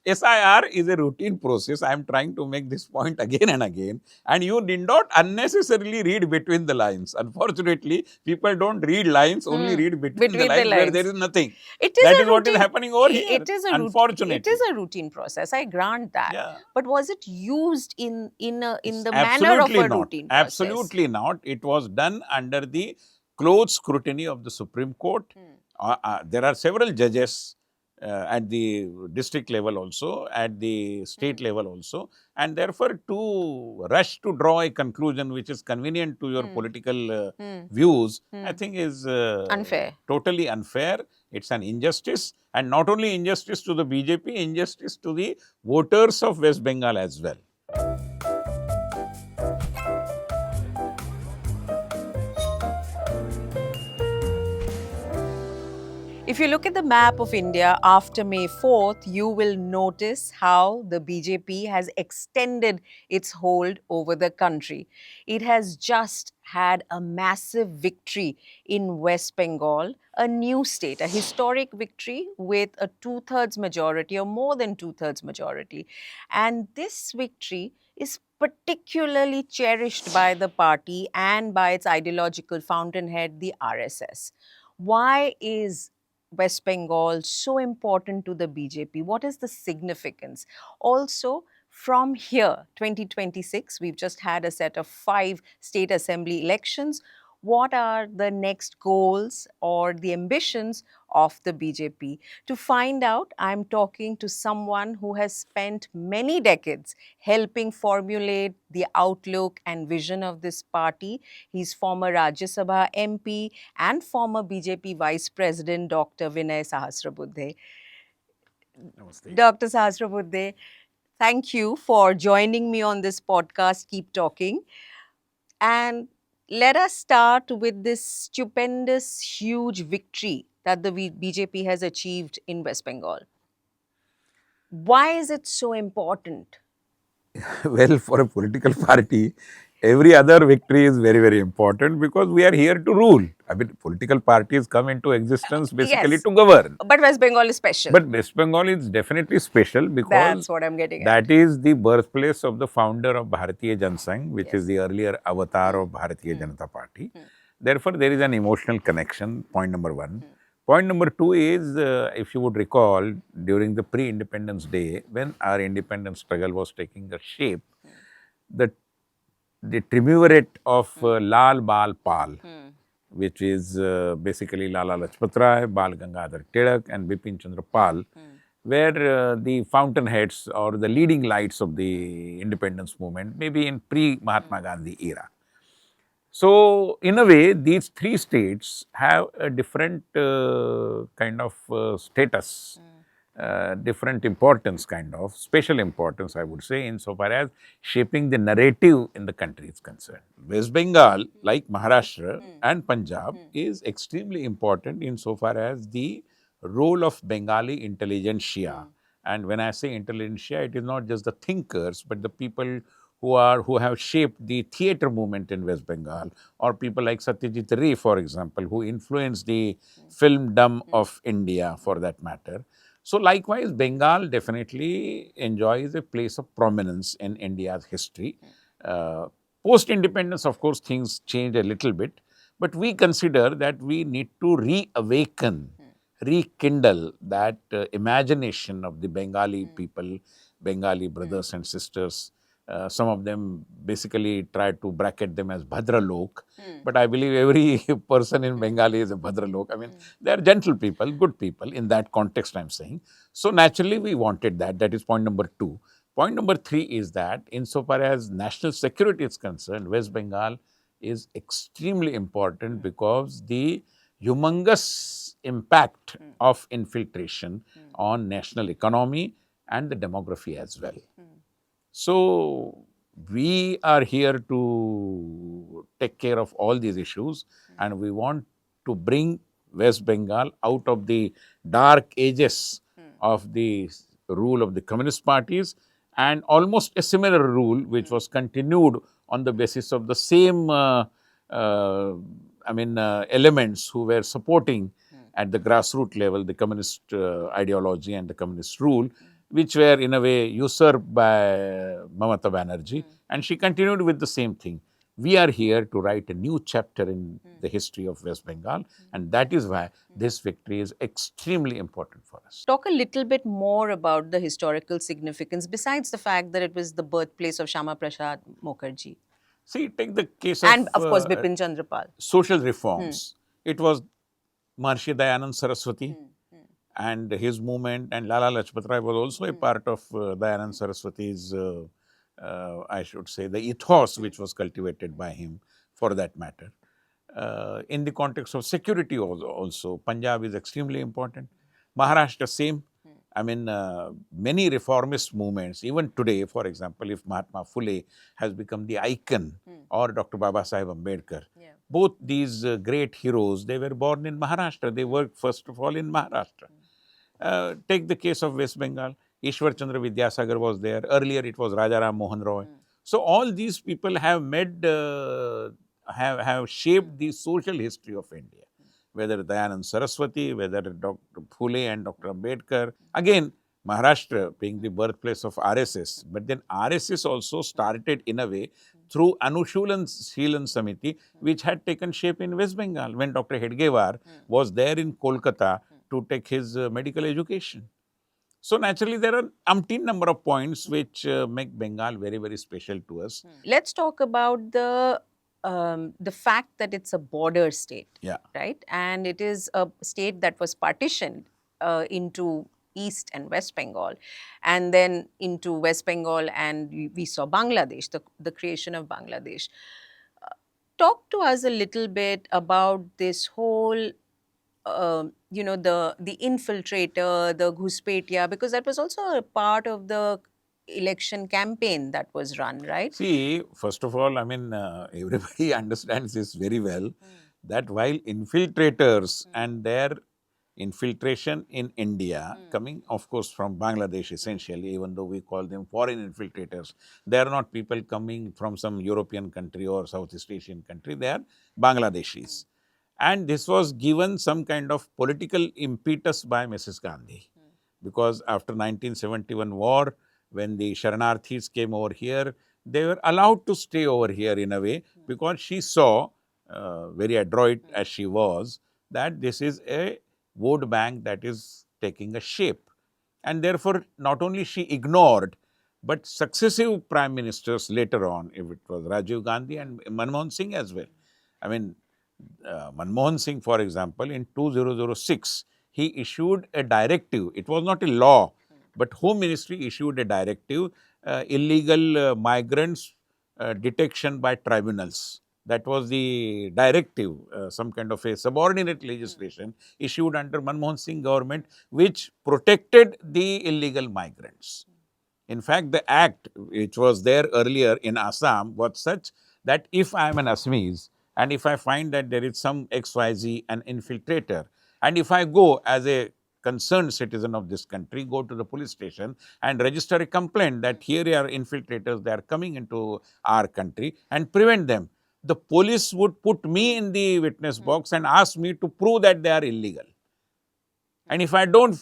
SIR is a routine process. I am trying to make this point again and again. And you need not unnecessarily read between the lines. Unfortunately, people don't read lines, only read between the Between the lines where there lines. is nothing. It is That a is what is routine. happening over here, It is unfortunately. a routine process. I grant that. Yeah. But was it used in It's the manner of absolutely a not. routine process? Absolutely not. It was done under the close scrutiny of the Supreme Court. There are several judges at the district level also, at the state level also, and therefore to rush to draw a conclusion which is convenient to your political views, I think is Unfair. totally unfair. It's an injustice, and not only injustice to the BJP, injustice to the voters of West Bengal as well. If you look at the map of India after May 4th, you will notice how the BJP has extended its hold over the country. It has just had a massive victory in West Bengal, a new state, a historic victory with a two-thirds majority or more than two-thirds majority. And this victory is particularly cherished by the party and by its ideological fountainhead, the RSS. Why is West Bengal so important to the BJP? What is the significance? Also, from here, 2026, we've just had a set of 5 state assembly elections. What are the next goals or the ambitions of the BJP? To find out, I'm talking to someone who has spent many decades helping formulate the outlook and vision of this party. He's former Rajya Sabha MP and former BJP Vice President Dr. Vinay Sahasrabuddhe. Namaste. Dr. Sahasrabuddhe, thank you for joining me on this podcast, Keep Talking. And let us start with this stupendous, huge victory that the BJP has achieved in West Bengal. Why is it so important? Well, for a political party, every other victory is very, very important because we are here to rule. I mean, political parties come into existence basically Yes, to govern. but West Bengal is special. But West Bengal is definitely special because That's what I'm getting at. that is the birthplace of the founder of Bharatiya Jansangh, which is Yes. the earlier avatar of Bharatiya Janata Party. Therefore, there is an emotional connection, point number one. Point number two is, if you would recall, during the pre-independence day, when our independence struggle was taking a shape, the, the triumvirate of Lal Bal Pal, which is basically Lala Lajpat Rai, Bal Gangadhar Tilak and Bipin Chandra Pal, were the fountainheads or the leading lights of the independence movement, maybe in pre-Mahatma Gandhi era. So, in a way, these three states have a different kind of status, different importance, kind of special importance, I would say, insofar as shaping the narrative in the country is concerned. West Bengal, like Maharashtra and Punjab, is extremely important insofar as the role of Bengali intelligentsia. And when I say intelligentsia, it is not just the thinkers, but the people who have shaped the theatre movement in West Bengal, or people like Satyajit Ray, for example, who influenced the filmdom of India, for that matter. So, likewise, Bengal definitely enjoys a place of prominence in India's history. Post-independence, of course, things changed a little bit, but we consider that we need to reawaken, rekindle that imagination of the Bengali people, Bengali brothers and sisters. Some of them basically try to bracket them as Bhadralok, but I believe every person in Bengali is a Bhadralok. I mean, they are gentle people, good people. In that context, I'm saying. So naturally, we wanted that. That is point number two. Point number three is that, insofar as national security is concerned, West Bengal is extremely important because the humongous impact of infiltration on national economy and the demography as well. So, we are here to take care of all these issues, and we want to bring West Bengal out of the dark ages of the rule of the communist parties, and almost a similar rule which was continued on the basis of the same elements who were supporting at the grassroots level the communist ideology and the communist rule. which were in a way usurped by Mamata Banerjee, and she continued with the same thing. We are here to write a new chapter in the history of West Bengal, and that is why this victory is extremely important for us. Talk a little bit more about the historical significance, besides the fact that it was the birthplace of Shama Prasad Mukherjee. See, take the case And of course, Bipin Chandra Pal. social reforms. It was Maharishi Dayanand Saraswati and his movement, and Lala Lajpat Rai was also a part of Dayanand Saraswati's, I should say, the ethos which was cultivated by him for that matter. In the context of security also, Punjab is extremely important. Maharashtra, same. I mean, many reformist movements, even today, for example, if Mahatma Phule has become the icon or Dr. Baba Sahib Ambedkar, both these great heroes, they were born in Maharashtra. They worked first of all in Maharashtra. Take the case of West Bengal. Ishwar Chandra Vidyasagar was there. Earlier it was Raja Ram Mohan Roy. So all these people have made, have shaped the social history of India. Whether Dayanand Saraswati, whether Dr. Phule and Dr. Ambedkar. Again, Maharashtra being the birthplace of RSS, but then RSS also started in a way through Anushulan Sheelan Samiti, which had taken shape in West Bengal when Dr. Hedgewar was there in Kolkata to take his medical education. So naturally, there are umpteen number of points which make Bengal very, very special to us. Let's talk about the fact that it's a border state, Yeah. right? And it is a state that was partitioned into East and West Bengal, and then into West Bengal, and we saw Bangladesh, the creation of Bangladesh. Talk to us a little bit about this whole the infiltrator, the Ghuspetia, because that was also a part of the election campaign that was run, right? See, first of all, I mean, everybody understands this very well, that while infiltrators and their infiltration in India, coming of course from Bangladesh essentially, even though we call them foreign infiltrators, they are not people coming from some European country or Southeast Asian country, they are Bangladeshis. And this was given some kind of political impetus by Mrs. Gandhi, because after 1971 war, when the Sharanarthis came over here, they were allowed to stay over here in a way, because she saw, very adroit as she was, that this is a vote bank that is taking a shape. And therefore, not only she ignored, but successive prime ministers later on, if it was Rajiv Gandhi and Manmohan Singh as well. I mean, Manmohan Singh, for example, in 2006, he issued a directive. It was not a law, but Home Ministry issued a directive, illegal migrants detection by tribunals. That was the directive, some kind of a subordinate legislation issued under Manmohan Singh government, which protected the illegal migrants. In fact, the act which was there earlier in Assam was such that if I am an Assamese and if I find that there is some XYZ, an infiltrator, and if I go as a concerned citizen of this country, go to the police station and register a complaint that here are infiltrators, they are coming into our country, and prevent them, the police would put me in the witness box and ask me to prove that they are illegal. And if I don't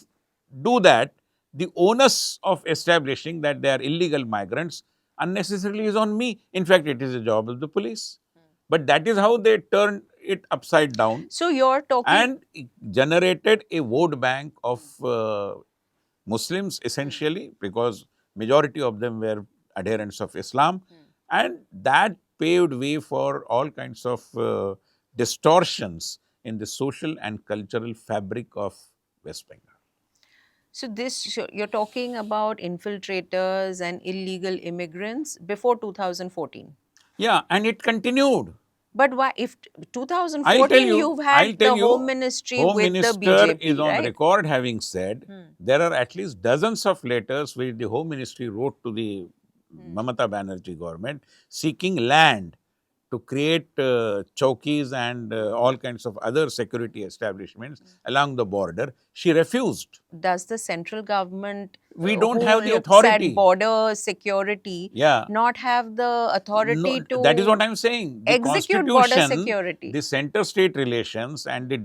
do that, the onus of establishing that they are illegal migrants unnecessarily is on me. In fact, it is a job of the police. But that is how they turned it upside down. So you're talking... And generated a vote bank of Muslims essentially, because majority of them were adherents of Islam. And that paved way for all kinds of distortions in the social and cultural fabric of West Bengal. So you're talking about infiltrators and illegal immigrants before 2014. Yeah, and it continued. But why, if 2014 you've had the Home Ministry with the BJP, Minister is on right? record having said there are at least dozens of letters which the Home Ministry wrote to the Mamata Banerjee government seeking land to create chowkis and all kinds of other security establishments along the border. She refused. Does the central government, We don't who have the looks at authority. border security, Yeah. not have the No, authority that is what to I'm saying. The execute border constitution, security? the center-state relations and the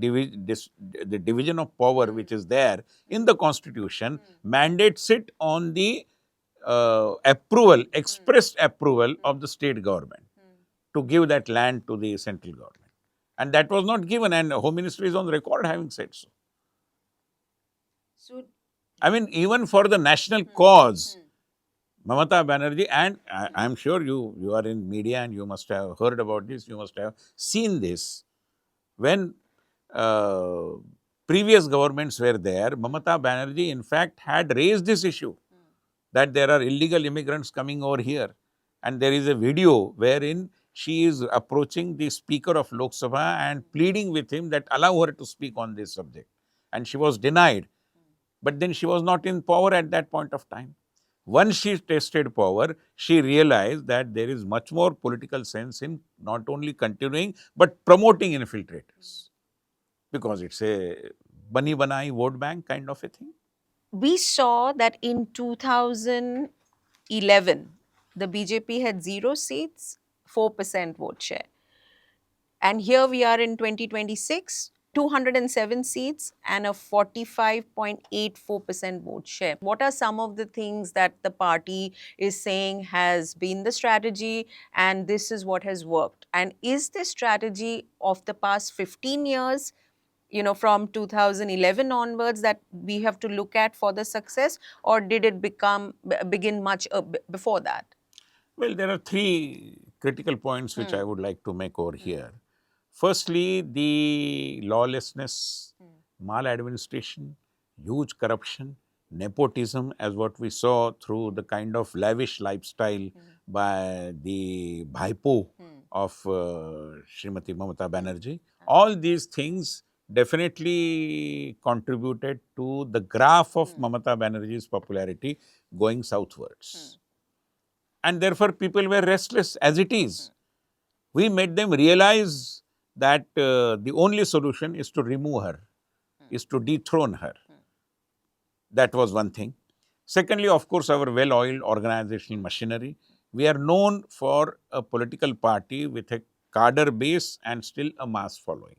division of power which is there in the constitution mandates it on the approval, expressed approval of the state government to give that land to the central government. And that was not given, and Home Ministry is on record having said so. So, I mean, even for the national cause, Mamata Banerjee, and I'm sure you are in media and you must have heard about this, you must have seen this. When uh, previous governments were there, Mamata Banerjee in fact had raised this issue that there are illegal immigrants coming over here. And there is a video wherein she is approaching the Speaker of Lok Sabha and pleading with him that allow her to speak on this subject. And she was denied. But then she was not in power at that point of time. Once she tasted power, she realized that there is much more political sense in not only continuing but promoting infiltrators, because it's a bani banai vote bank kind of a thing. we saw that in 2011, the BJP had 0 seats, 4% vote share. And here we are in 2026, 207 seats and a 45.84% vote share. What are some of the things that the party is saying has been the strategy, and this is what has worked? And is this strategy of the past 15 years, from 2011 onwards, that we have to look at for the success, or did it begin much before that? Well, there are three critical points which I would like to make over here. Firstly, the lawlessness, maladministration, huge corruption, nepotism, as what we saw through the kind of lavish lifestyle by the Bhaipo of Srimati Mamata Banerjee. All these things definitely contributed to the graph of Mamata Banerjee's popularity going southwards. And therefore, people were restless as it is. We made them realize that the only solution is to remove her, is to dethrone her. That was one thing. Secondly, of course, our well-oiled organizational machinery. We are known for a political party with a cadre base and still a mass following.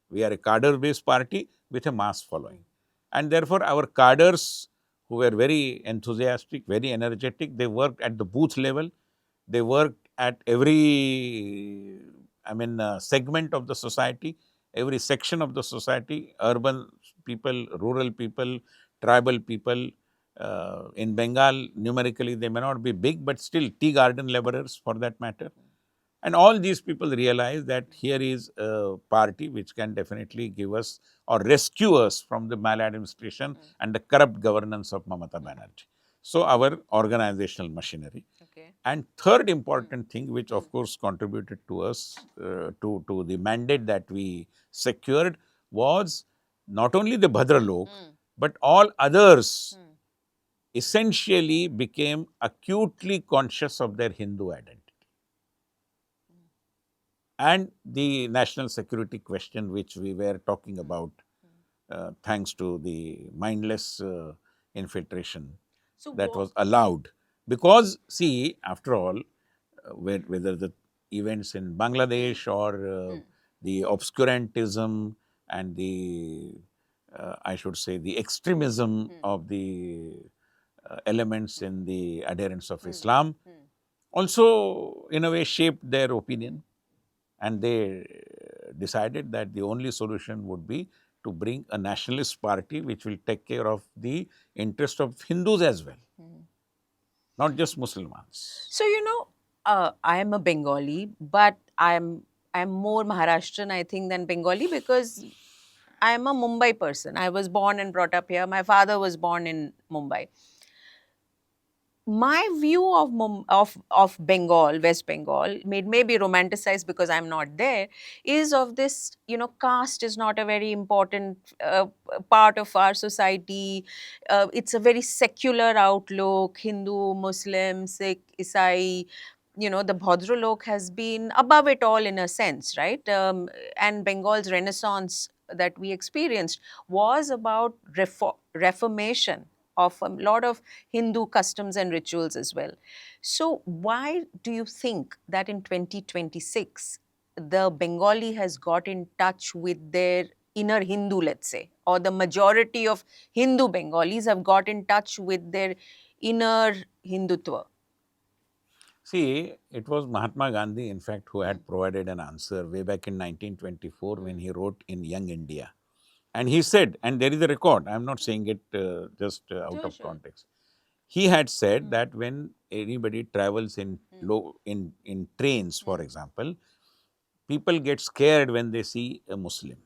We are a cadre-based party with a mass following. And therefore, our cadres, who were very enthusiastic, very energetic, they worked at the booth level. They worked at every, segment of the society, every section of the society, urban people, rural people, tribal people. In Bengal, numerically, they may not be big, but still tea garden laborers for that matter. And all these people realize that here is a party which can definitely give us or rescue us from the maladministration and the corrupt governance of Mamata Banerjee. So, our organizational machinery. Okay. And third important thing, which of course contributed to us, to the mandate that we secured, was not only the Bhadralok, but all others essentially became acutely conscious of their Hindu identity. And the national security question, which we were talking about, thanks to the mindless infiltration So that was allowed. Because, see, after all, whether the events in Bangladesh or the obscurantism and the, I should say, the extremism of the elements in the adherents of Islam also, in a way, shaped their opinion. And they decided that the only solution would be to bring a nationalist party which will take care of the interest of Hindus as well, not just Muslims. So, I am a Bengali, but I'm more Maharashtrian, I think, than Bengali, because I am a Mumbai person. I was born and brought up here. My father was born in Mumbai. My view of Bengal, West Bengal, maybe romanticized because I'm not there, is of this, caste is not a very important part of our society. It's a very secular outlook, Hindu, Muslim, Sikh, Isai. the Bhadralok has been above it all in a sense, right? And Bengal's renaissance that we experienced was about reformation of a lot of Hindu customs and rituals as well. So, why do you think that in 2026 the Bengali has got in touch with their inner Hindu, let's say, or the majority of Hindu Bengalis have got in touch with their inner Hindutva? See, it was Mahatma Gandhi, in fact, who Mm. had provided an answer way back in 1924 when Mm. he wrote in Young India. And he said, and there is a record, I'm not saying it just out Sure, of sure. context. He had said Mm. that when anybody travels in Mm. in trains, for Mm. example, people get scared when they see a Muslim.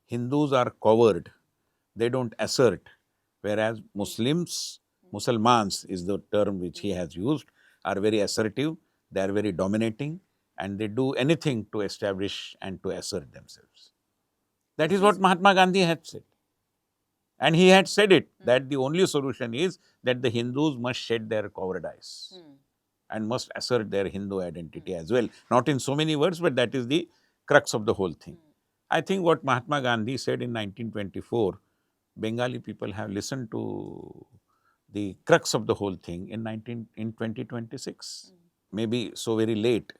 Hindus are coward, they don't assert, whereas Muslims, Musalmans is the term which he has used, are very assertive, they are very dominating, and they do anything to establish and to assert themselves. That This is what is Mahatma Gandhi had said. And he had said it, that the only solution is that the Hindus must shed their cowardice and must assert their Hindu identity as well. Not in so many words, but that is the crux of the whole thing. I think what Mahatma Gandhi said in 1924, Bengali people have listened to the crux of the whole thing in 2026. Maybe so very late,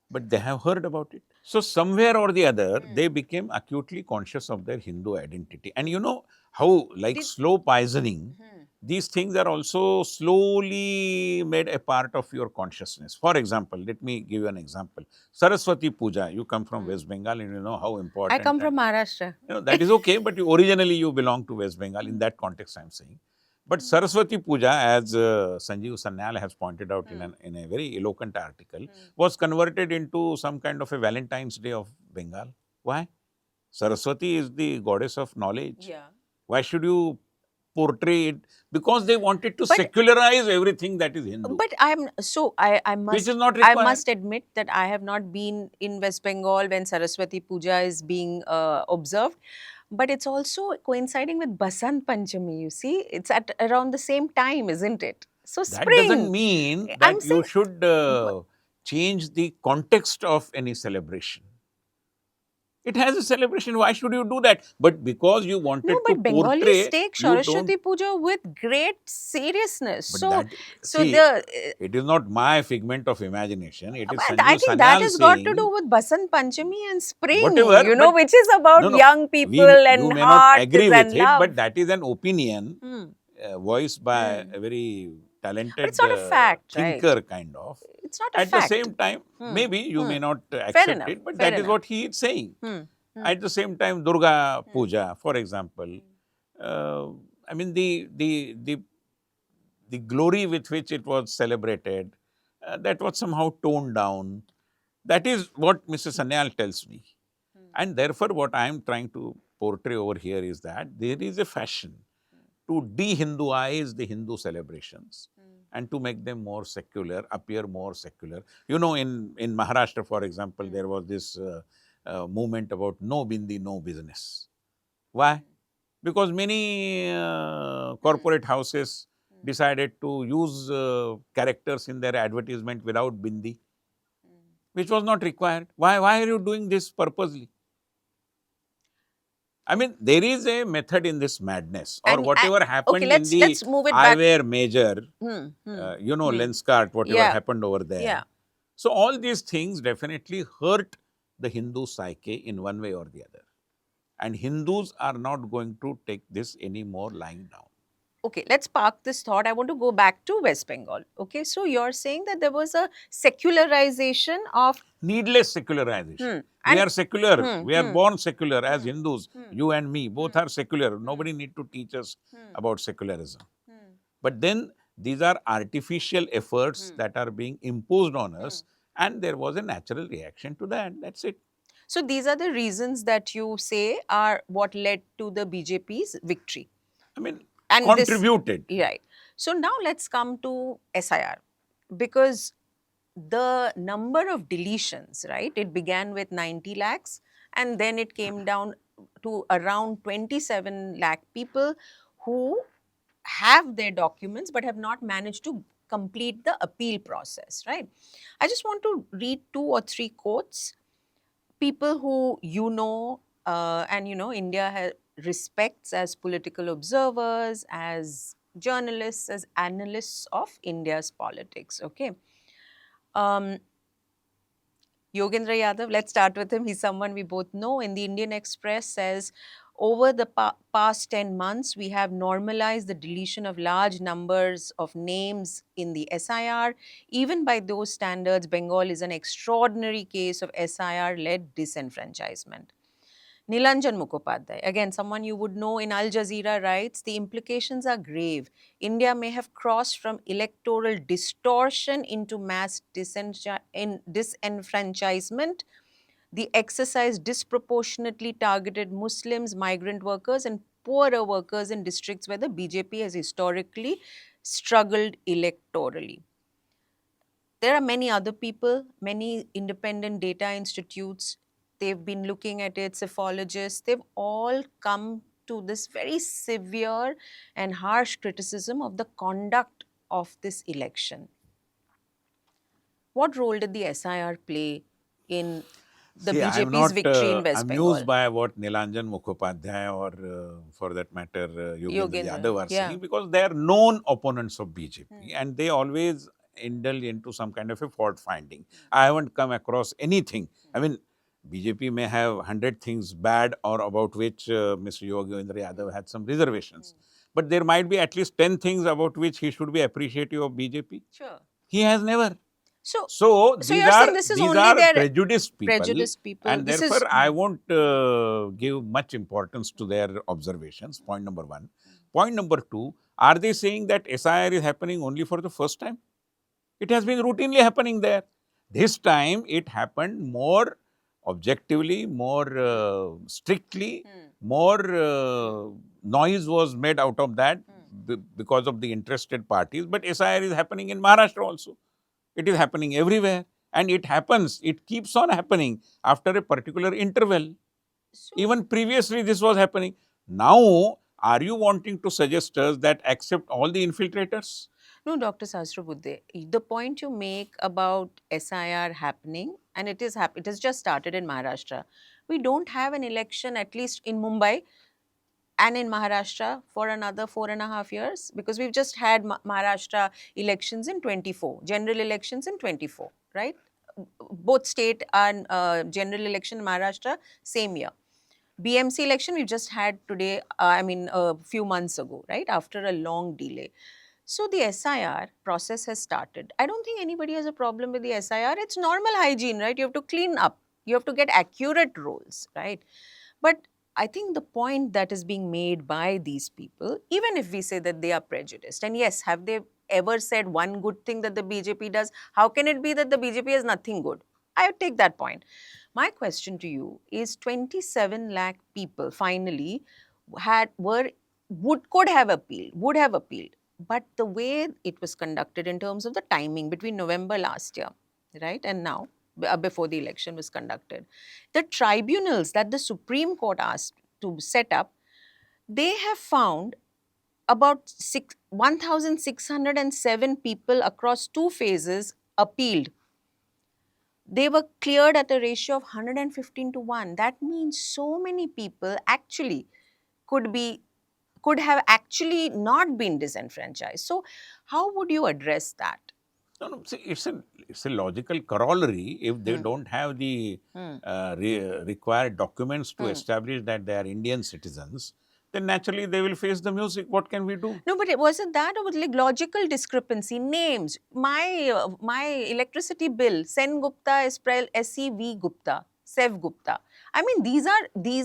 but they have heard about it. So somewhere or the other, they became acutely conscious of their Hindu identity. And you know how, like did slow poisoning, Hmm. these things are also slowly made a part of your consciousness. For example, let me give you an example. Saraswati Puja, you come from West Bengal and you know how I important come and from Maharashtra. that is okay, but originally you belong to West Bengal. In that context, I am saying. But Saraswati Puja, as Sanjeev Sanyal has pointed out in a very eloquent article, was converted into some kind of a Valentine's Day of Bengal. Why? Saraswati is the goddess of knowledge. Yeah. Why should you portray it? Because they wanted to But secularize everything that is Hindu, I which is must not required. admit that I have not been in West Bengal when Saraswati Puja is being observed. But it's also coinciding with Basant Panchami, you see. It's at around the same time, isn't it? So That doesn't spring. mean I'm that you saying should but, change the context of any celebration. It has a celebration. Why should you do that? But because you no, wanted to but Bengalis portray, take you don't. Saraswati Puja with great seriousness. But So that, so see, the it is not my figment of imagination. It is but I Sanjeev think that Sanyal has got to saying do with Basant Panchami and spring, whatever, but which is no, about no. young people You and may not hearts agree with and it, but love. that is an opinion Hmm. voiced by Hmm. a very But it's talented not a fact, right? thinker, kind of. It's not a At the fact. same time, Hmm. maybe you Hmm. may not Fair accept enough. it, but Fair that is enough. what he is saying. Hmm. Hmm. At the same time, Durga Hmm. Puja, for example, uh, I mean, the glory with which it was celebrated, that was somehow toned down. That is what Mr. Sanyal tells me. And therefore, what I am trying to portray over here is that there is a fashion to de-Hinduize the Hindu celebrations and to make them more secular, appear more secular. You know, in Maharashtra, for example, there was this movement about no bindi, no business. Why? Because many corporate houses decided to use characters in their advertisement without bindi, which was not required. Why are you doing this purposely? I mean, there is a method in this madness, or And whatever okay, happened in the let's move it back. eyewear major, Hmm. Hmm. you know, Hmm. Lenskart, whatever Yeah. happened over there. Yeah. So, all these things definitely hurt the Hindu psyche in one way or the other. And Hindus are not going to take this anymore lying down. Okay, let's park this thought. I want to go back to West Bengal. Okay, so you're saying that there was a secularization of Needless secularization. hmm We and are secular. hmm We are hmm born secular as hmm Hindus. hmm You and me, both hmm are secular. hmm Nobody need to teach us hmm about secularism. hmm But then these are artificial efforts hmm that are being imposed on hmm. us, and there was a natural reaction to that. That's it. So these are the reasons that you say are what led to the BJP's victory. I mean, And this, contributed. right. So now let's come to SIR, because the number of deletions, right? It began with 90 lakhs and then it came down to around 27 lakh people who have their documents but have not managed to complete the appeal process, right? I just want to read 2 or 3 quotes. People who and India respects as political observers, as journalists, as analysts of India's politics. Okay. Um, Yogendra Yadav, let's start with him. He's someone we both know. In the Indian Express says, over the past 10 months, we have normalized the deletion of large numbers of names in the SIR. Even by those standards, Bengal is an extraordinary case of SIR-led disenfranchisement. Nilanjan Mukhopadhyay, again, someone you would know in Al Jazeera, writes, the implications are grave. India may have crossed from electoral distortion into mass disenfranchisement. The exercise disproportionately targeted Muslims, migrant workers, and poorer workers in districts where the BJP has historically struggled electorally. There are many other people, many independent data institutes. They've been looking at it, psephologists. They've all come to this very severe and harsh criticism of the conduct of this election. What role did the SIR play in the See, I'm BJP's not victory in West amused Bengal? by what Nilanjan Mukhopadhyay or for that matter Yogendra Yogendra, Yadav are yeah. saying, because they are known opponents of BJP and they always indulge into some kind of a fault finding. I haven't come across anything. I mean, BJP may have 100 things bad or about which Mr. Yogendra Yadav had some reservations. But there might be at least 10 things about which he should be appreciative of BJP. Sure. He has never. So, So so these you're saying are this is these only are their prejudiced people, people. and This therefore is I won't give much importance to their observations. Point number one. Point number two: are they saying that SIR is happening only for the first time? It has been routinely happening there. This time it happened more objectively, more strictly, more noise was made out of that because of the interested parties. But SIR is happening in Maharashtra also. It is happening everywhere. And it happens, it keeps on happening after a particular interval. Even previously this was happening. Now, are you wanting to suggest us that accept all the infiltrators? No, Dr. Sahasrabuddhe, the point you make about SIR happening, and it has just started in Maharashtra. We don't have an election, at least in Mumbai and in Maharashtra, for another 4.5 years, because we've just had Maharashtra elections in 24, general elections in 24, right? Both state and general election in Maharashtra, same year. BMC election we've just had today, a few months ago, right? After a long delay. So the SIR process has started. I don't think anybody has a problem with the SIR. It's normal hygiene, right? You have to clean up. You have to get accurate rolls, right? But I think the point that is being made by these people, even if we say that they are prejudiced, and yes, have they ever said one good thing that the BJP does? How can it be that the BJP has nothing good? I would take that point. My question to you is 27 lakh people finally could have appealed. But the way it was conducted in terms of the timing between November last year, right, and now, before the election was conducted, the tribunals that the Supreme Court asked to set up, they have found about 1,607 people across 2 phases appealed. They were cleared at a ratio of 115 to 1. That means so many people actually could have actually not been disenfranchised. So how would you address that? No, no, see, it's a logical corollary. If they don't have the required documents to establish that they are Indian citizens, then naturally they will face the music. What can we do? No, but wasn't that or was like logical discrepancy? Names. My electricity bill, Sen Gupta is spelled SEV Gupta, Sev Gupta. I mean, these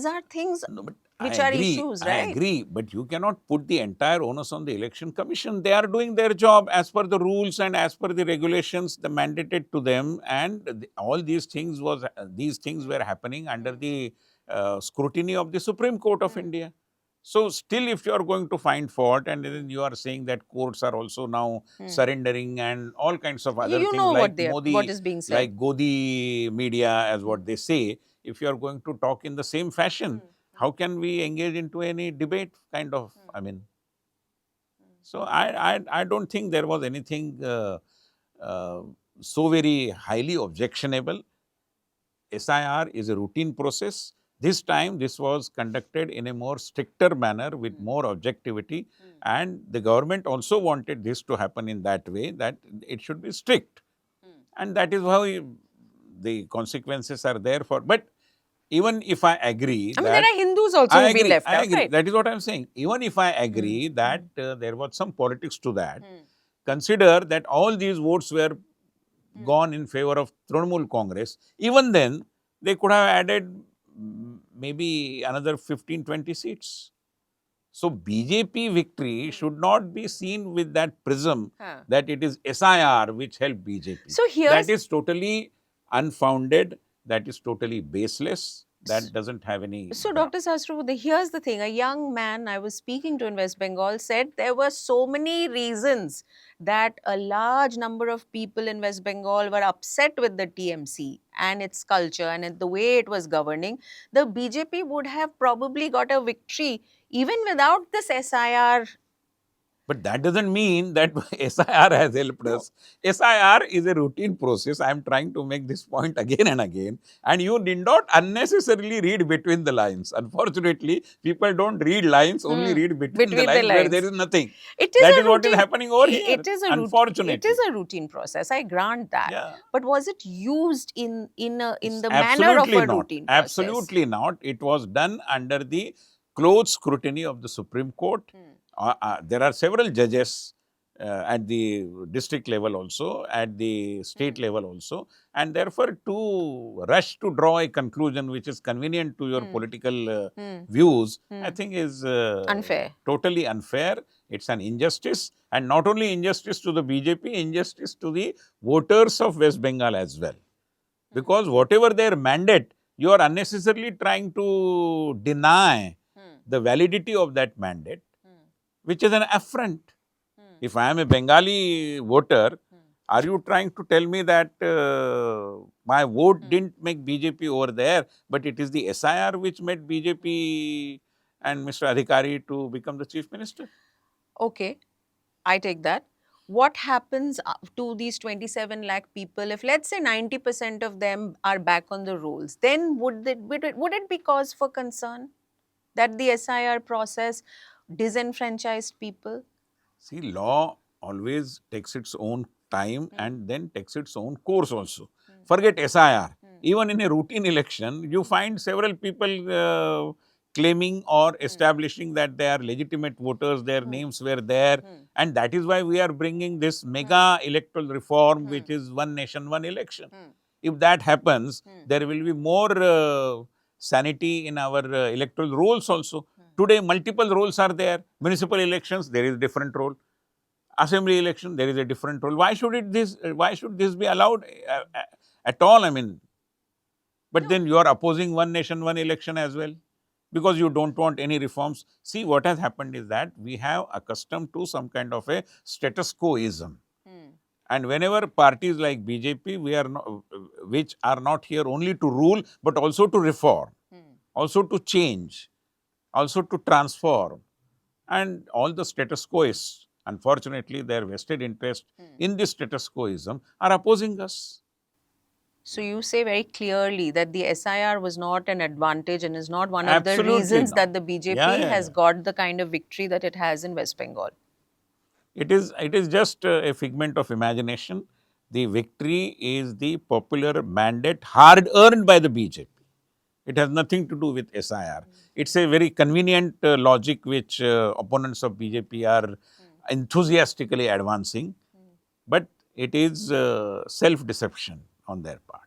are things No, but which are issues, I right? agree, but you cannot put the entire onus on the election commission. They are doing their job as per the rules and as per the regulations the mandated to them, and all these things were happening under the scrutiny of the Supreme Court of India. So still, if you are going to find fault, and then you are saying that courts are also now surrendering and all kinds of other You things know like what Modi, is being said. like Godi media, as what they say, if you are going to talk in the same fashion, how can we engage into any debate kind of, So I don't think there was anything uh, so very highly objectionable. SIR is a routine process. This time, this was conducted in a more stricter manner with more objectivity, and the government also wanted this to happen in that way, that it should be strict, and that is how the consequences are there for. But even if I agree I mean, there that, are Hindus also who've been left I out, agree. right? That is what I am saying. Even if I agree that there was some politics to that, consider that all these votes were gone in favor of Trinamool Congress. Even then, they could have added maybe another 15-20 seats. So BJP victory should not be seen with that prism Huh. that it is SIR which helped BJP. So here's That is totally unfounded. That is totally baseless. That doesn't have any So, ground. Dr. Sahasrabuddhe, here's the thing. A young man I was speaking to in West Bengal said there were so many reasons that a large number of people in West Bengal were upset with the TMC and its culture and the way it was governing. The BJP would have probably got a victory even without this SIR. But that doesn't mean that SIR has helped No. us. SIR is a routine process. I am trying to make this point again and again. And you need not unnecessarily read between the lines. Unfortunately, people don't read lines, only read between the lines where there is nothing. It is That a is what is routine. happening over here. It is a Unfortunately. It is a routine process. I grant that. Yeah. But was it used in the manner of Absolutely a not. routine process? Absolutely not. It was done under the close scrutiny of the Supreme Court. There are several judges at the district level also, at the state level also, and therefore to rush to draw a conclusion which is convenient to your political views, I think is Unfair. totally unfair. It's an injustice, and not only injustice to the BJP, injustice to the voters of West Bengal as well. Because whatever their mandate, you are unnecessarily trying to deny the validity of that mandate, which is an affront. If I am a Bengali voter, are you trying to tell me that my vote didn't make BJP over there, but it is the SIR which made BJP and Mr. Adhikari to become the chief minister? Okay, I take that. What happens to these 27 lakh people if, let's say, 90% of them are back on the rolls? Then would it be cause for concern that the SIR process disenfranchised people? See, law always takes its own time and then takes its own course also. Forget SIR. Even in a routine election, you find several people claiming or establishing that they are legitimate voters, their names were there, and that is why we are bringing this mega electoral reform, which is one nation, one election. If that happens, there will be more sanity in our electoral rolls also. Today, multiple roles are there. Municipal elections, there is a different role. Assembly election, there is a different role. Why should this be allowed at all? I mean, but then you are opposing one nation, one election as well, because you don't want any reforms. See, what has happened is that we have accustomed to some kind of a status quoism. And whenever parties like BJP, which are not here only to rule, but also to reform, also to change, also to transform, and all the status quoists, unfortunately, their vested interest in this status quoism are opposing us. So you say very clearly that the SIR was not an advantage and is not one of the Absolutely reasons not. that the BJP has got the kind of victory that it has in West Bengal. It is just a figment of imagination. The victory is the popular mandate hard earned by the BJP. It has nothing to do with SIR. It's a very convenient logic which opponents of BJP are enthusiastically advancing, but it is self-deception on their part.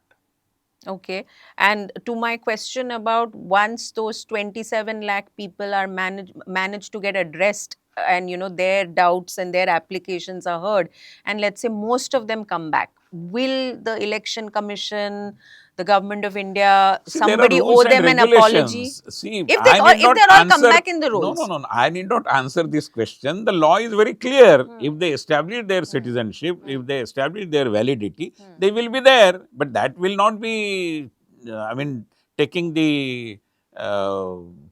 Okay. And to my question about once those 27 lakh people are managed to get addressed and their doubts and their applications are heard, and let's say most of them come back, will the election commission, the government of India, See, there are somebody rules owe and them an apology? regulations. See, If I need not if they're all come answer. back in the No, rolls. no, no. I need not answer this question. The law is very clear. If they establish their citizenship, if they establish their validity, they will be there. But that will not be, I mean, taking the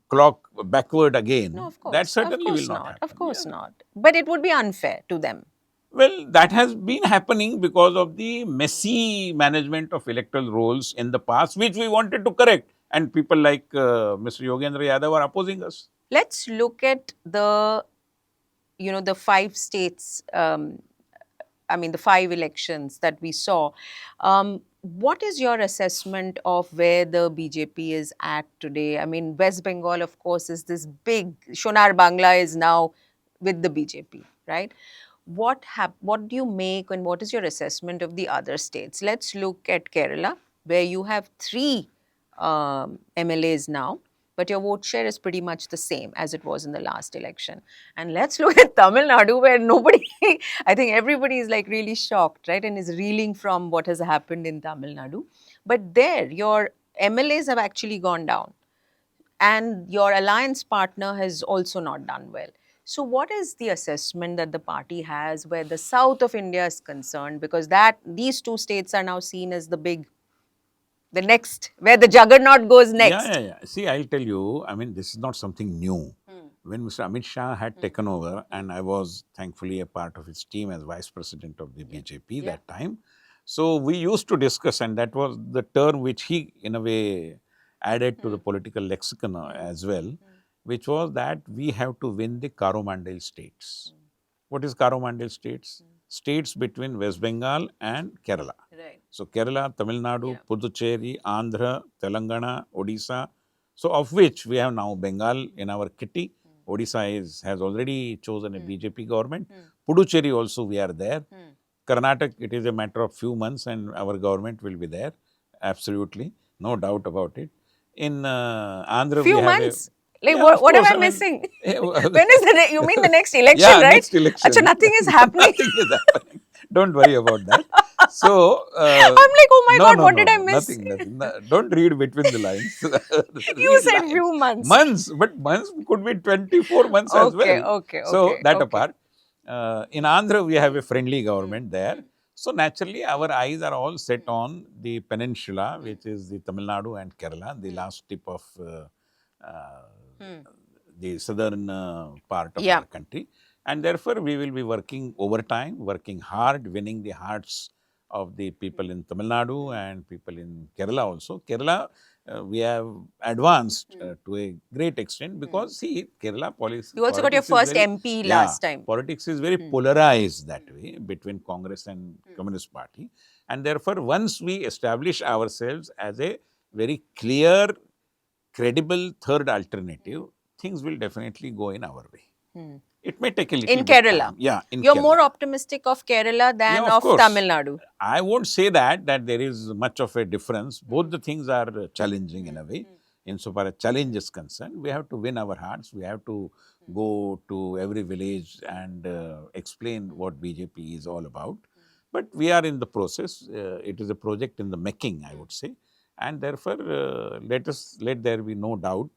clock backward again, No, that certainly will not of happen. course Yeah. not. But it would be unfair to them. Well, that has been happening because of the messy management of electoral rolls in the past, which we wanted to correct. And people like Mr. Yogendra Yadav are opposing us. Let's look at the, the 5 states, I mean, the 5 elections that we saw. What is your assessment of where the BJP is at today? I mean, West Bengal, of course, is this big, Shonar Bangla is now with the BJP, right? What do you make and what is your assessment of the other states? Let's look at Kerala, where you have 3 MLAs now, but your vote share is pretty much the same as it was in the last election. And let's look at Tamil Nadu, where nobody, I think everybody is like really shocked, right, and is reeling from what has happened in Tamil Nadu. But there, your MLAs have actually gone down, and your alliance partner has also not done well. So, what is the assessment that the party has where the south of India is concerned? Because these 2 states are now seen as the next, where the juggernaut goes next. Yeah. See, I'll tell you, I mean, this is not something new. When Mr. Amit Shah had taken over, and I was thankfully a part of his team as Vice President of the BJP that time. So we used to discuss, and that was the term which he, in a way, added to the political lexicon as well, which was that we have to win the Coromandel states. What is Coromandel states? States between West Bengal and Kerala. Right. So Kerala, Tamil Nadu, Puducherry, Andhra, Telangana, Odisha. So of which we have now Bengal in our kitty. Odisha has already chosen a BJP government. Puducherry also we are there. Karnataka, it is a matter of few months and our government will be there. Absolutely. No doubt about it. In Andhra, Few we have months? Yeah, What am course, I missing? eh, When is you mean the next election, yeah, right? next election. Achha, nothing is happening. Nothing is happening. Don't worry about that. So, I'm like, oh my God, what did I miss? Nothing. No, don't read between the lines. You Read said lines. few months. Months, but months could be 24 months as well. So, that apart, in Andhra, we have a friendly government there. So, naturally, our eyes are all set on the peninsula, which is the Tamil Nadu and Kerala, the last tip of the southern part of our country. And therefore, we will be working overtime, working hard, winning the hearts of the people in Tamil Nadu and people in Kerala also. Kerala, we have advanced to a great extent because, see, Kerala policy. You also got your first MP last time. Politics is very polarized that way between Congress and Communist Party. And therefore, once we establish ourselves as a very clear, credible third alternative, things will definitely go in our way. It may take a little In bit Kerala? time. Yeah, in You're Kerala. more optimistic of Kerala than Yeah, of of course. Tamil Nadu. I won't say that there is much of a difference. Both the things are challenging in a way. Insofar as challenge is concerned, we have to win our hearts. We have to go to every village and explain what BJP is all about. But we are in the process. It is a project in the making, I would say. And therefore, let there be no doubt.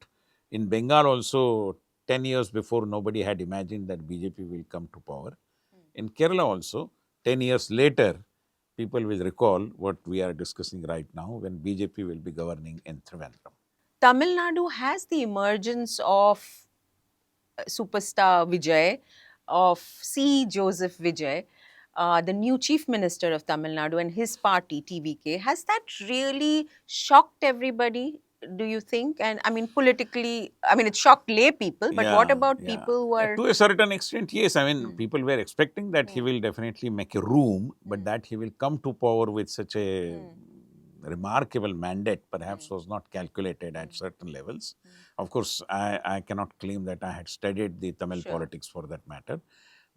In Bengal also, 10 years before, nobody had imagined that BJP will come to power. In Kerala also, 10 years later, people will recall what we are discussing right now when BJP will be governing in Trivandrum. Tamil Nadu has the emergence of superstar Vijay, of C. Joseph Vijay, the new chief minister of Tamil Nadu, and his party, TVK. Has that really shocked everybody, do you think? And I mean, politically, I mean, it shocked lay people, but what about people who are... To a certain extent, yes. I mean, people were expecting that he will definitely make a room, but that he will come to power with such a remarkable mandate perhaps was not calculated at certain levels. Of course, I cannot claim that I had studied the Tamil politics for that matter.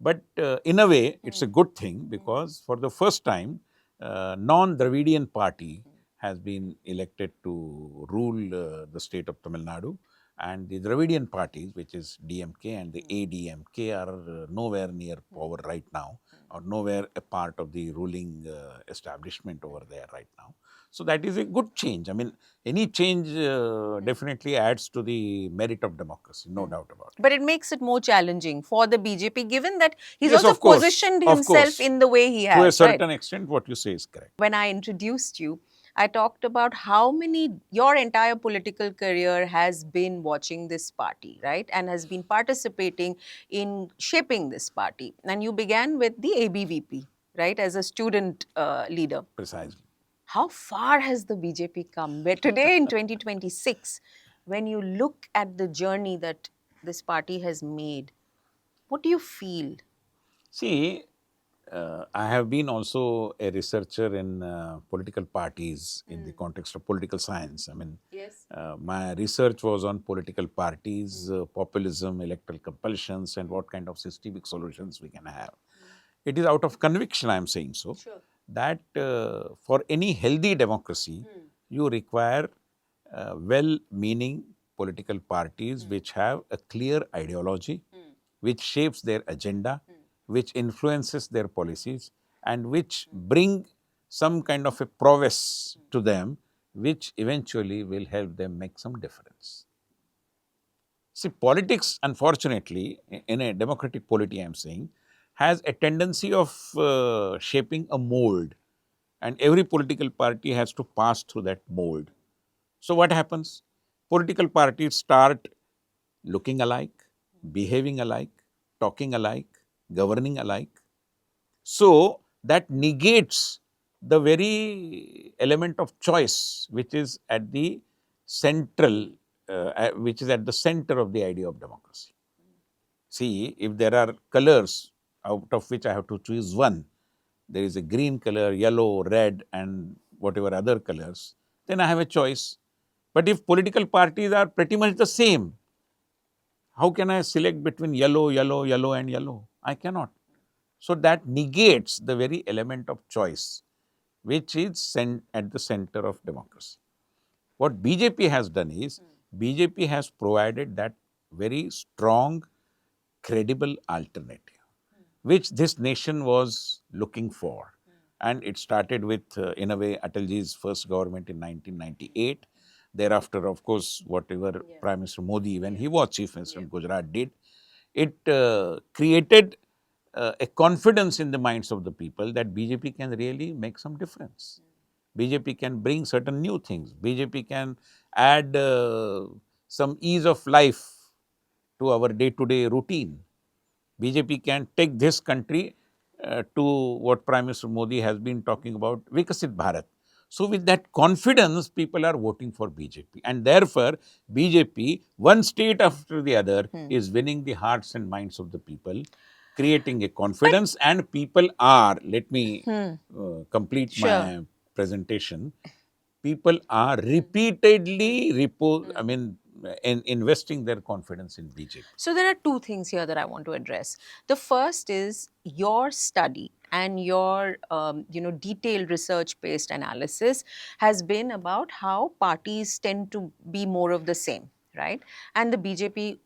But in a way, it's a good thing because for the first time, non-Dravidian party has been elected to rule the state of Tamil Nadu. And the Dravidian parties, which is DMK and the ADMK, are nowhere near power right now, or nowhere a part of the ruling establishment over there right now. So that is a good change. I mean, any change definitely adds to the merit of democracy, no doubt about it. But it makes it more challenging for the BJP, given that he's Yes, also of course, positioned of himself course. in the way he has. To a certain extent, what you say is correct. When I introduced you, I talked about how many, your entire political career has been watching this party, right? And has been participating in shaping this party. And you began with the ABVP, right? As a student leader. Precisely. How far has the BJP come? Where today in 2026, when you look at the journey that this party has made, what do you feel? See, I have been also a researcher in political parties in the context of political science. I mean, Yes. my research was on political parties, populism, electoral compulsions, and what kind of systemic solutions we can have. It is out of conviction I am saying so, Sure. that for any healthy democracy, you require well-meaning political parties which have a clear ideology, which shapes their agenda, which influences their policies, and which bring some kind of a prowess to them, which eventually will help them make some difference. See, politics, unfortunately, in a democratic polity, I am saying, has a tendency of shaping a mold, and every political party has to pass through that mold. So, what happens? Political parties start looking alike, behaving alike, talking alike, governing alike. So, that negates the very element of choice which is at the central, which is at the center of the idea of democracy. See, if there are colors out of which I have to choose one, there is a green color, yellow, red, and whatever other colors, then I have a choice. But if political parties are pretty much the same, how can I select between yellow, yellow, yellow, and yellow? I cannot. So that negates the very element of choice, which is at the center of democracy. What BJP has done is, BJP has provided that very strong, credible alternative, which this nation was looking for. And it started with, in a way, Atalji's first government in 1998. Thereafter, of course, whatever Prime Minister Modi, when he was Chief Minister of Gujarat, did, it created a confidence in the minds of the people that BJP can really make some difference. BJP can bring certain new things. BJP can add some ease of life to our day-to-day routine. BJP can take this country to what Prime Minister Modi has been talking about, Vikasit Bharat. So with that confidence, people are voting for BJP. And therefore, BJP, one state after the other, is winning the hearts and minds of the people, creating a confidence, and people are, let me complete Sure. my presentation, people are repeatedly, investing their confidence in BJP. So there are two things here that I want to address. The first is your study and your detailed research-based analysis has been about how parties tend to be more of the same, right? And the BJP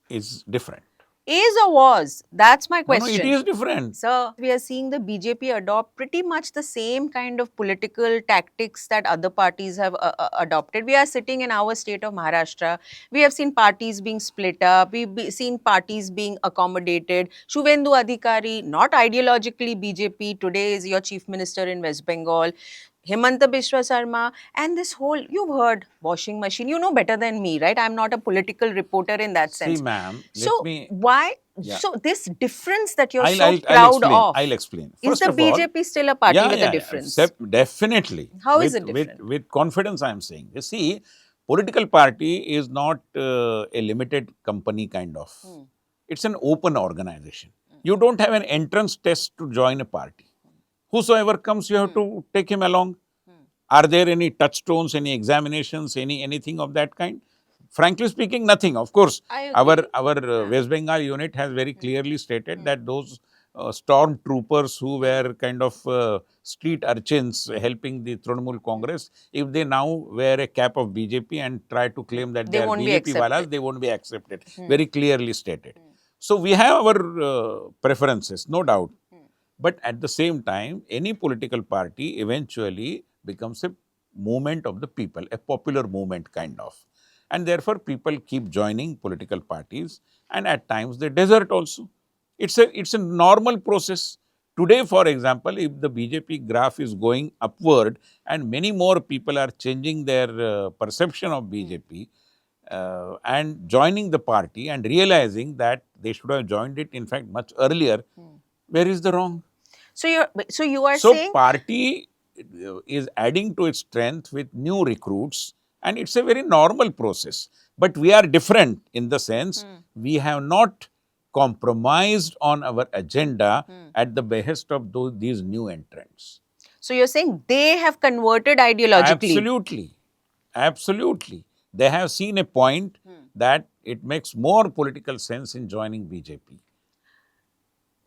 Is different. is or was? That's my No, question. it is different. So we are seeing the BJP adopt pretty much the same kind of political tactics that other parties have adopted. We are sitting in our state of Maharashtra. We have seen parties being split up. We've seen parties being accommodated. Shuvendu Adhikari, not ideologically BJP, today is your chief minister in West Bengal. Himanta Biswa Sarma, and this whole, you've heard washing machine. You know better than me, right? I'm not a political reporter in that See, sense. ma'am, So why? Yeah. So this difference that you're I'll so proud of. I'll explain. Is First the of all, BJP still a party with a difference? Definitely. How is it different? With confidence, I am saying. You see, political party is not a limited company kind of. It's an open organization. You don't have an entrance test to join a party. Whosoever comes, you have to take him along. Are there any touchstones, any examinations, anything of that kind? Frankly speaking, nothing. Of course, I our agree. West Bengal unit has very clearly stated that those storm troopers who were kind of street urchins helping the Trinamool Congress, if they now wear a cap of BJP and try to claim that They they are won't be BJP walas, accepted. they won't be accepted. Very clearly stated. So we have our preferences, no doubt. But at the same time, any political party eventually becomes a movement of the people, a popular movement kind of. And therefore, people keep joining political parties, and at times they desert also. It's a normal process. Today, for example, if the BJP graph is going upward and many more people are changing their perception of BJP and joining the party and realizing that they should have joined it, in fact, much earlier, where is the wrong? So you are So, saying, party is adding to its strength with new recruits, and it's a very normal process. But we are different in the sense we have not compromised on our agenda at the behest of these new entrants. so you're saying they have converted ideologically. Absolutely, absolutely. They have seen a point that it makes more political sense in joining BJP.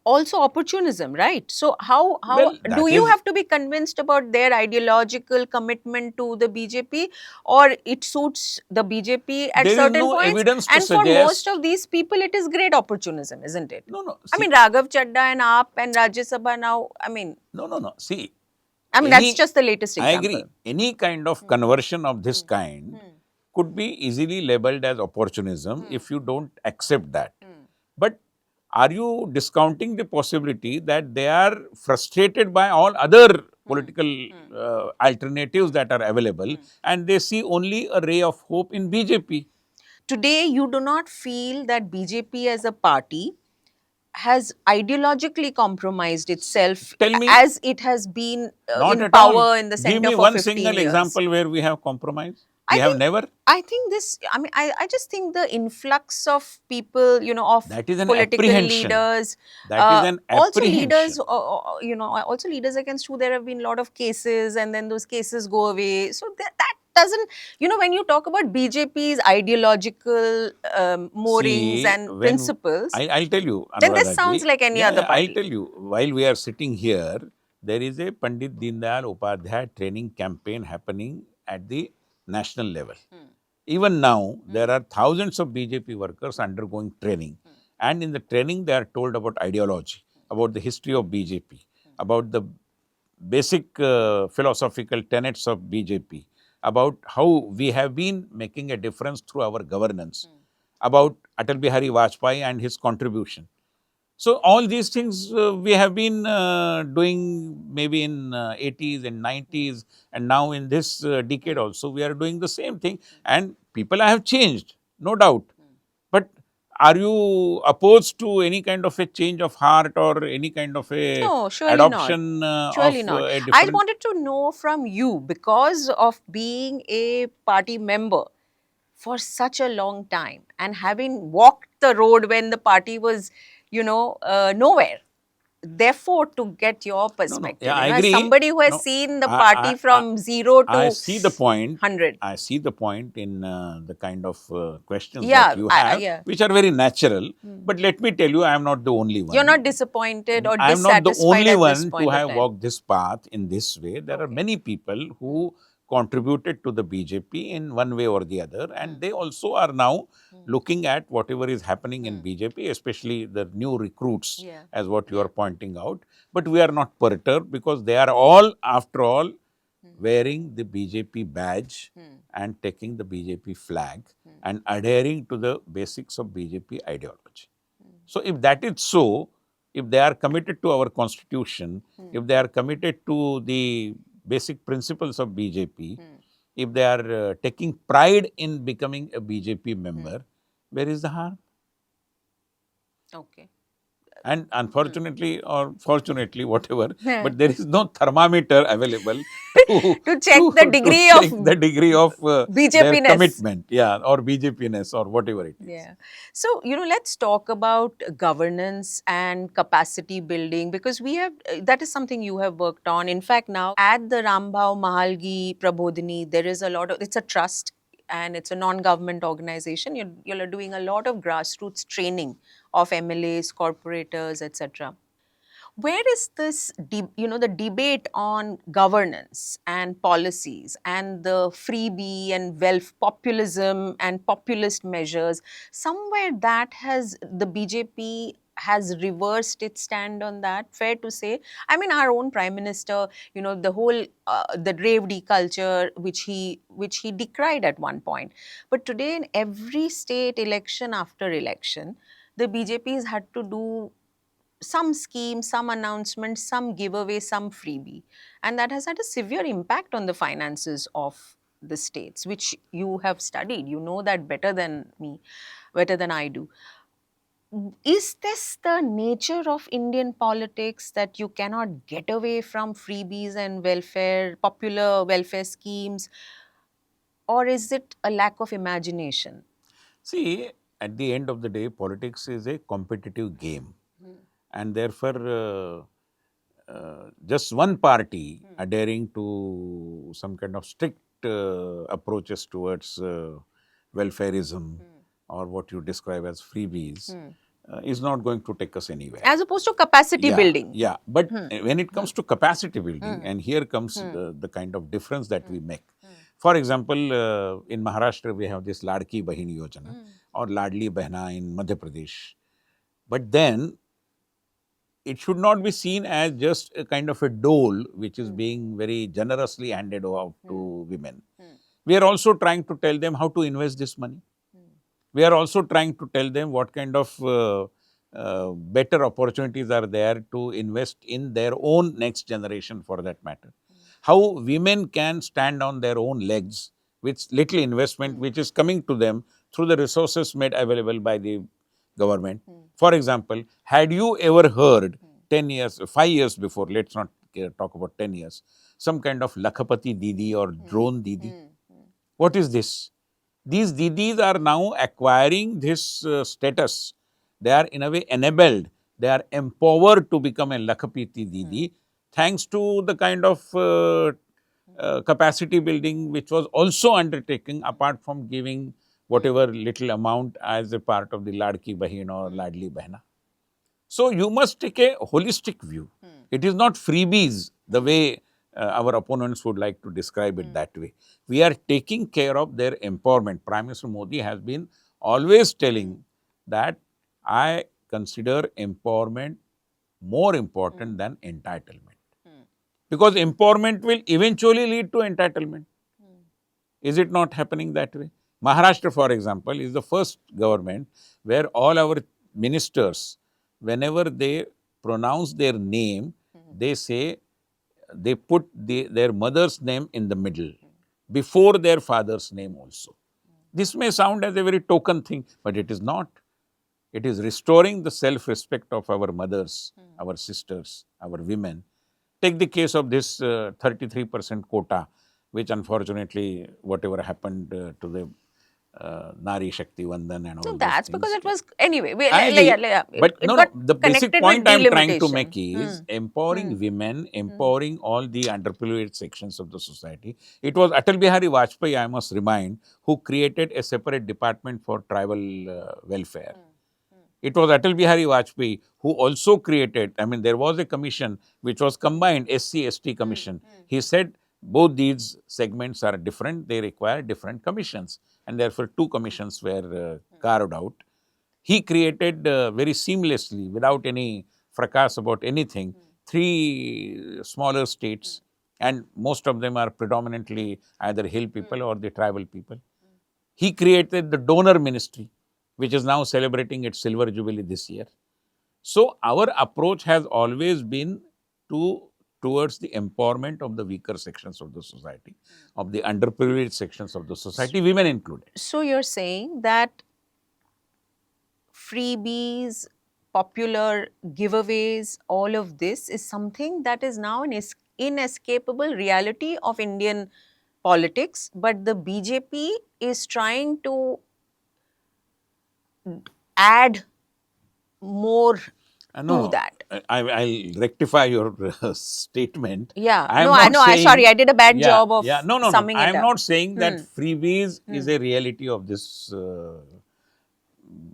Also opportunism, right? So how Well, do that you is, have to be convinced about their ideological commitment to the BJP, or it suits the BJP at there is certain no points? evidence to And for most suggest. of these people, it is great opportunism, isn't it? No, no, I mean, see, Raghav Chadda and AAP and Rajya Sabha now. no, no, no. See, That's any, just the latest I example. agree, any kind of conversion of this kind could be easily labeled as opportunism if you don't accept that. But are you discounting the possibility that they are frustrated by all other political alternatives that are available and they see only a ray of hope in BJP? Today, you do not feel that BJP as a party has ideologically compromised itself Tell me, as it has been not in at all. power in the Give center me for one 15 single years. example where we have compromised. We I have think never. I just think the influx of people, of That is an political apprehension. leaders, That is an apprehension. also leaders against who there have been a lot of cases, and then those cases go away. So that doesn't, when you talk about BJP's ideological moorings See, and when principles, I'll tell you, then this Anuradha sounds ji, like any yeah, other yeah, I'll party. tell you, while we are sitting here, there is a Pandit Deendayal Upadhyay training campaign happening at the national level. Even now, there are thousands of BJP workers undergoing training. And in the training, they are told about ideology, about the history of BJP, about the basic philosophical tenets of BJP, about how we have been making a difference through our governance, about Atal Bihari Vajpayee and his contribution. So all these things we have been doing maybe in 80s and 90s, and now in this decade also we are doing the same thing, and people have changed, no doubt. But are you opposed to any kind of a change of heart or any kind of a No, surely not. adoption Surely of not. a I different? wanted to know from you, because of being a party member for such a long time and having walked the road when the party was, nowhere. Therefore, to get your No, no. perspective, Yeah, I as agree. somebody who has No, seen the I, party I, from zero to I see the point. 100. I see the point in the kind of questions that Yeah, you have, yeah. which are very natural. But let me tell you, I am not the only You're one. not disappointed or I am not the dissatisfied only at this one to point of have time. walked this path in this way. There are Okay. many people who contributed to the BJP in one way or the other, and they also are now looking at whatever is happening in BJP, especially the new recruits, Yeah. as what you are pointing out. But we are not perturbed because they are all, after all, wearing the BJP badge and taking the BJP flag and adhering to the basics of BJP ideology. So, if that is so, if they are committed to our constitution, if they are committed to the basic principles of BJP, if they are taking pride in becoming a BJP member, where is the harm? Okay. And unfortunately or fortunately, whatever, Yeah. but there is no thermometer available to, To check the to degree of check the degree of their BJP-ness. commitment, yeah, or BJP-ness or whatever it is. Yeah. So, let's talk about governance and capacity building, because that is something you have worked on. In fact, now at the Rambhau Mahalgi Prabodhini, there is it's a trust and it's a non-government organization. You're doing a lot of grassroots training of MLAs, corporators, etc. Where is this the debate on governance and policies and the freebie and wealth populism and populist measures? Somewhere that has the BJP has reversed its stand on that, fair to say. I mean, our own prime minister, the whole the Revdi culture, which he decried at one point. But today, in every state election after election, the BJP has had to do some scheme, some announcement, some giveaway, some freebie. And that has had a severe impact on the finances of the states, which you have studied. You know that better than me, better than I do. Is this the nature of Indian politics, that you cannot get away from freebies and welfare, popular welfare schemes, or is it a lack of imagination? See, at the end of the day, politics is a competitive game. And therefore, just one party adhering to some kind of strict approaches towards welfareism or what you describe as freebies is not going to take us anywhere. As opposed to capacity Yeah, building. yeah. But when it comes to capacity building, and here comes the kind of difference that we make. For example, in Maharashtra, we have this Ladki Bahin Yojana or Ladli Behna in Madhya Pradesh. But then it should not be seen as just a kind of a dole which is being very generously handed out to women. We are also trying to tell them how to invest this money. We are also trying to tell them what kind of better opportunities are there to invest in their own next generation, for that matter. How women can stand on their own legs with little investment which is coming to them through the resources made available by the government. For example, had you ever heard 10 years, 5 years before, let's not talk about 10 years, some kind of Lakhapati Didi or Drone Didi? What is this? These Didis are now acquiring this status. They are in a way enabled. They are empowered to become a Lakhapati Didi thanks to the kind of capacity building which was also undertaken apart from giving whatever little amount as a part of the Ladki Bahin or Ladli Behna. So, you must take a holistic view. It is not freebies the way our opponents would like to describe it that way. We are taking care of their empowerment. Prime Minister Modi has been always telling that I consider empowerment more important than entitlement. Because empowerment will eventually lead to entitlement. Is it not happening that way? Maharashtra, for example, is the first government where all our ministers, whenever they pronounce their name, they say, they put their mother's name in the middle, before their father's name also. This may sound as a very token thing, but it is not. It is restoring the self-respect of our mothers, our sisters, our women. Take the case of this 33% quota, which unfortunately, whatever happened to the Nari Shakti Vandan and all So those that's things. because it was, anyway, I agree. But it no, got the basic connected point with I am trying to delimitation. make is empowering women, empowering all the underprivileged sections of the society. It was Atal Bihari Vajpayee, I must remind, who created a separate department for tribal welfare. It was Atal Bihari Vajpayee who also created, I mean, there was a commission which was combined, SC/ST commission. He said both these segments are different, they require different commissions, and therefore two commissions were carved out. He created very seamlessly, without any fracas about anything, three smaller states, and most of them are predominantly either hill people or the tribal people. He created the donor ministry, which is now celebrating its silver jubilee this year. So, our approach has always been towards the empowerment of the weaker sections of the society, of the underprivileged sections of the society, women included. So you're saying that freebies, popular giveaways, all of this is something that is now an inescapable reality of Indian politics, but the BJP is trying to add more No, to no. that. I'll rectify your statement. Yeah. I No, am I not know. saying, Sorry, I did a bad yeah, job of yeah, no, no, no. summing I it am up. not saying that freebies is a reality of this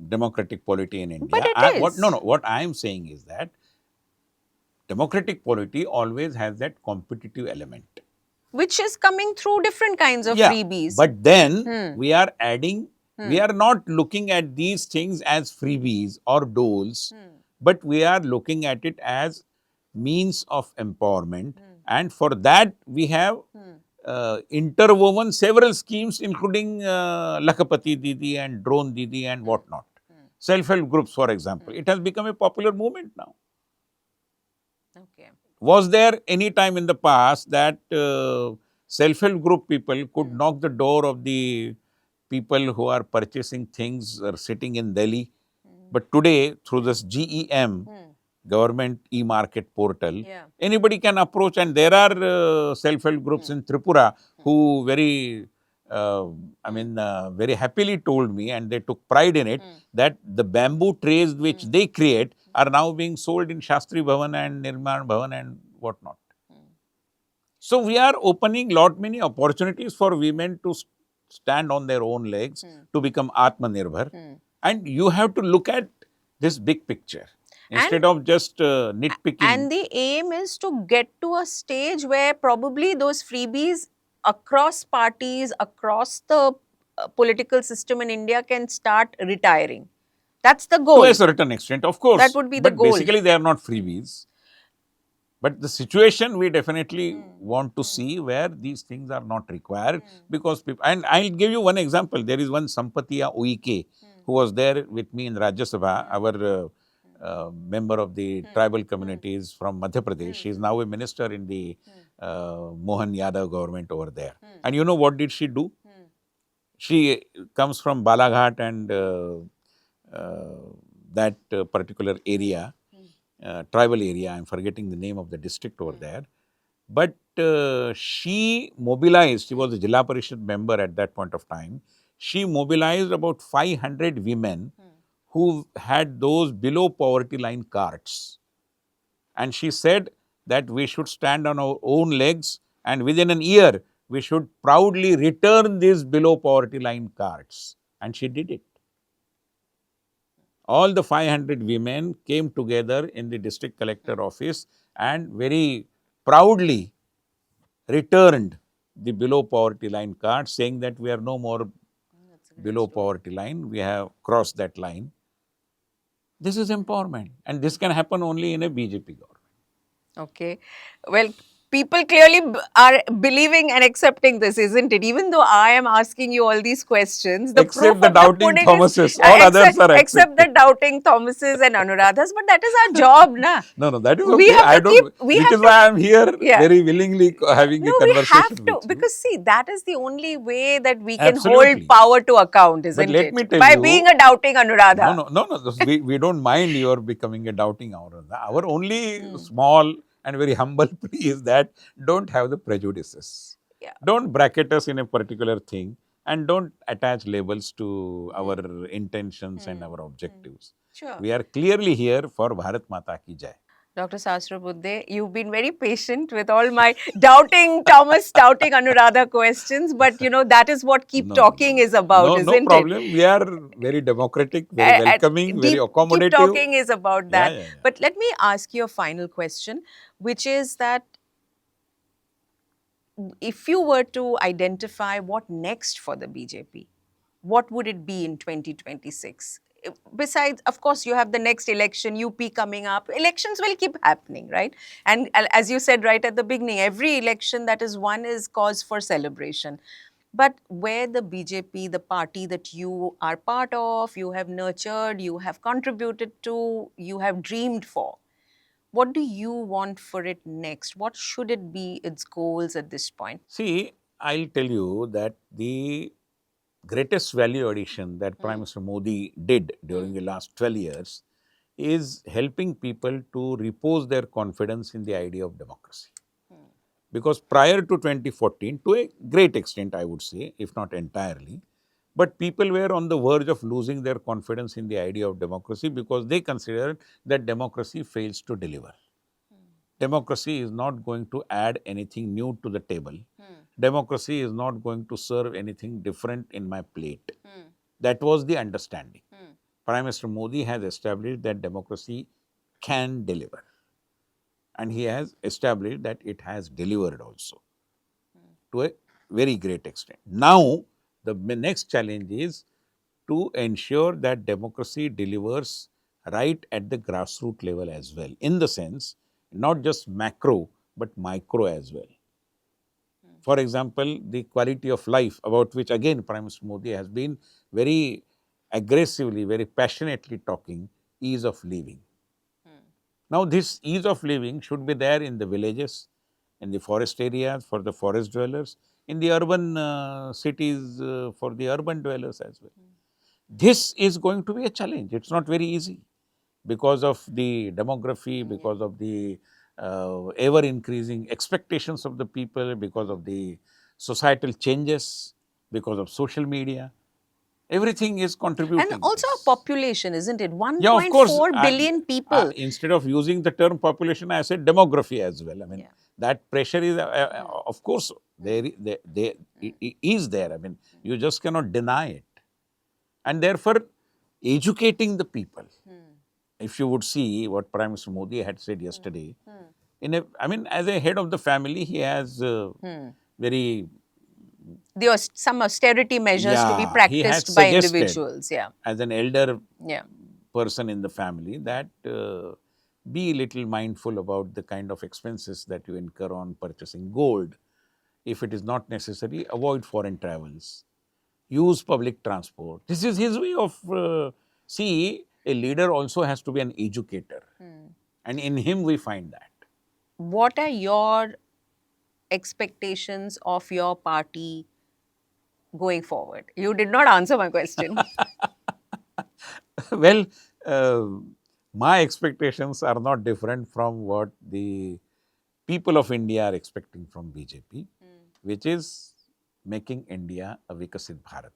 democratic polity in But India. it No, is, no. What I am saying is that democratic polity always has that competitive element. which is coming through different kinds of Yeah, freebies. but then Hmm. we are adding, we are not looking at these things as freebies or doles, but we are looking at it as means of empowerment. And for that, we have interwoven several schemes, including Lakhapati Didi and Drone Didi and whatnot. Self-help groups, for example. It has become a popular movement now. Okay. Was there any time in the past that self-help group people could knock the door of the people who are purchasing things or sitting in Delhi? But today, through this GEM, government e-market portal, Yeah. anybody can approach, and there are self-help groups in Tripura who very, very happily told me, and they took pride in it, that the bamboo trays which they create are now being sold in Shastri Bhavan and Nirman Bhavan and whatnot. So we are opening lot many opportunities for women to stand on their own legs, to become Atmanirbhar. And you have to look at this big picture instead of just nitpicking. And the aim is to get to a stage where probably those freebies across parties, across the political system in India can start retiring. That's the To goal. a certain extent, of course. That would be the but goal. basically, they are not freebies. But the situation we definitely want to see where these things are not required, because people, and I'll give you one example. There is one Sampatiya Uike who was there with me in Rajya Sabha, our member of the tribal communities from Madhya Pradesh. She is now a minister in the Mohan Yadav government over there. And you know what did she do? She comes from Balaghat and that particular area, tribal area. I'm forgetting the name of the district over there. But she mobilized, she was a Jilla Parishad member at that point of time. She mobilized about 500 women who had those below poverty line cards. And she said that we should stand on our own legs, and within an year, we should proudly return these below poverty line cards. And she did it. All the 500 women came together in the district collector office and very proudly returned the below poverty line card, saying that we are no more below poverty line, we have crossed that line. This is empowerment, and this can happen only in a BJP government. Okay. Well, people clearly are believing and accepting this, isn't it? Even though I am asking you all these questions, the Except proof the of the doubting pudding Thomases, is all others are except the accepting. doubting Thomases and Anuradhas, but that is our job, na. No, that is We okay. have I to keep, don't, we which have is to, why I am here yeah. very willingly having No, a we have conversation to, with you. because see, that is the only way that we can hold Absolutely. power to account, But isn't let it? me tell By you, being a doubting Anuradha. we don't mind your becoming a doubting Anuradha. Our only small and very humble plea is that don't have the prejudices. Yeah. Don't bracket us in a particular thing, and don't attach labels to our intentions and our objectives. Sure. We are clearly here for Bharat Mata Ki Jai. Dr. Sahasrabuddhe, you've been very patient with all my doubting Thomas, doubting Anuradha questions, but you know, that is what keep talking is about, No isn't it? problem. We are very democratic, very welcoming, very Keep accommodative. talking is about Yeah, that. yeah, yeah. But let me ask you a final question, which is that if you were to identify what next for the BJP, what would it be in 2026? Besides, of course, you have the next election, UP coming up. Elections will keep happening, right? And as you said right at the beginning, every election that is won is cause for celebration. But where the BJP, the party that you are part of, you have nurtured, you have contributed to, you have dreamed for, what do you want for it next? What should it be its goals at this point? See, I'll tell you that the greatest value addition that Prime Minister Modi did during the last 12 years is helping people to repose their confidence in the idea of democracy. Because prior to 2014, to a great extent, I would say, if not entirely, but people were on the verge of losing their confidence in the idea of democracy because they considered that democracy fails to deliver. Democracy is not going to add anything new to the table. Democracy is not going to serve anything different in my plate. That was the understanding. Prime Minister Modi has established that democracy can deliver. And he has established that it has delivered also to a very great extent. Now, the next challenge is to ensure that democracy delivers right at the grassroots level as well, in the sense not just macro but micro as well. For example, the quality of life, about which again Prime Minister Modi has been very aggressively, very passionately talking, ease of living. Now, this ease of living should be there in the villages, in the forest areas for the forest dwellers, in the urban cities for the urban dwellers as well. This is going to be a challenge. It's not very easy because of the demography, because of the ever increasing expectations of the people, because of the societal changes, because of social media. Everything is contributing. And also this. a population, isn't it? Yeah, of course. 1.4 billion people. Instead of using the term population, I said demography as well. I mean, Yeah. that pressure is, of course, it is there. I mean, you just cannot deny it. And therefore, educating the people. If you would see what Prime Minister Modi had said yesterday, I mean, as a head of the family, he has very, There are some austerity measures to be yeah, he has practiced by suggested individuals. Yeah. as an elder Yeah. person in the family that be a little mindful about the kind of expenses that you incur on purchasing gold. If it is not necessary, avoid foreign travels, use public transport. This is his way of, see, a leader also has to be an educator. And in him we find that. What are your expectations of your party going forward? You did not answer my question. Well, uh, my expectations are not different from what the people of India are expecting from BJP, which is making India a Vikasit Bharat.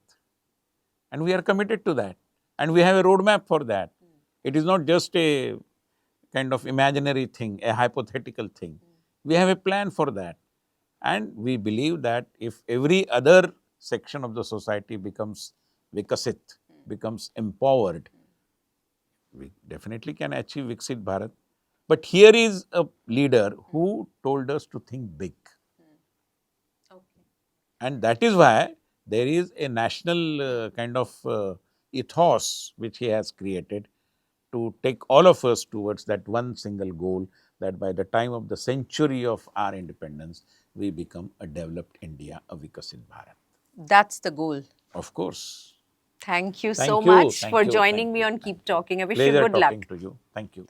And we are committed to that. And we have a roadmap for that. It is not just a kind of imaginary thing, a hypothetical thing. We have a plan for that. And we believe that if every other section of the society becomes Vikasit, becomes empowered, we definitely can achieve Viksit Bharat. But here is a leader who told us to think big. And that is why there is a national kind of ethos which he has created to take all of us towards that one single goal, that by the time of the century of our independence, we become a developed India, a Vikasit Bharat. That's the goal. Of course. Thank you Thank so you, much thank for you, joining thank me you, on thank Keep Talking. I wish you Pleasure good luck. talking to you. Thank you.